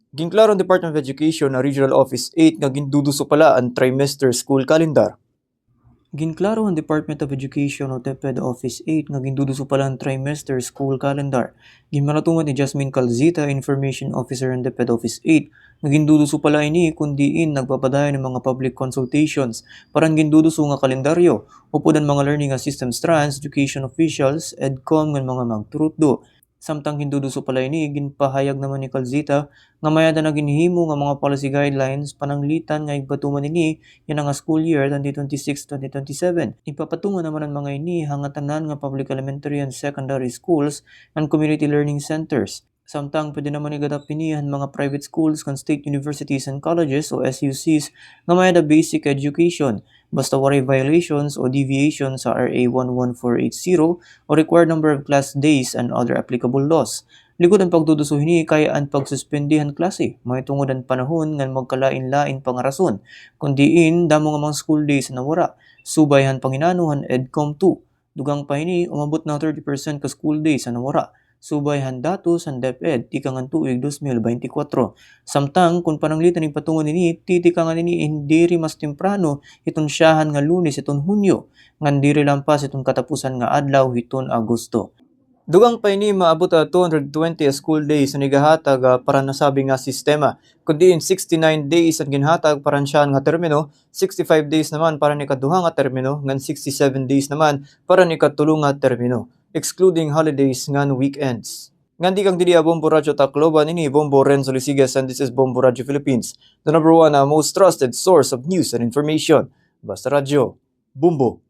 Ginklaro ang Department of Education na Regional Office 8 nga ginduduso pala ang trimester school calendar. Ginklaro ang Department of Education o DepEd Office 8 nga ginduduso pala ang trimester school calendar. Ginmanatungan ni Jasmine Calzita, Information Officer ng DepEd Office 8, nga ginduduso pala ini kundiin nagpapadayon ng mga public consultations para ginduduso nga kalendaryo upod ang mga learning assistance strands, education officials, EDCOM ng mga magturutdo. Samtang hinduduso pala ini, ginpahayag naman ni Calzita nga mayada na ginhimo nga mga policy guidelines pananglitan nga igbatuman ini yan nga school year 2026-2027. Ipapatungan naman ang mga ini hangatanan nga public elementary and secondary schools and community learning centers. Samtang pwede naman igadap pinihan mga private schools kan state universities and colleges o SUCs nga mayada basic education basta waray violations o deviations sa RA 11480 o required number of class days and other applicable laws. Likod ang pagduduso hini kaya ang pagsuspendihan klase, may tungod ang panahon nga magkalain-lain pangarason, kundiin damo nga mga school days na wara, subayhan panginanuhan EDCOM 2. Dugang pa hini, umabot na 30% ka school days na wara, subayhan datos ang DepEd tikangan tuig 2024. Samtang kung pananglitan ni patungon nini titikangan nini indiri mas temprano iton siyahan nga Lunes iton Hunyo ngan diri lampas iton katapusan nga adlaw iton Agosto. Dugang pa ini maabot 220 school days na nigahatag para nasabi nga sistema. Kundi in 69 days ang ginhatag para siyan nga termino, 65 days naman para ni kaduha nga termino, ngan 67 days naman para ni katulong nga termino, excluding holidays ngan weekends. Ngan di kang dili Bombo Radio Tacloban ini Bombo Renzo Lisigas and this is Bombo Radio Philippines, the number one most trusted source of news and information. Basta Radio, Bombo.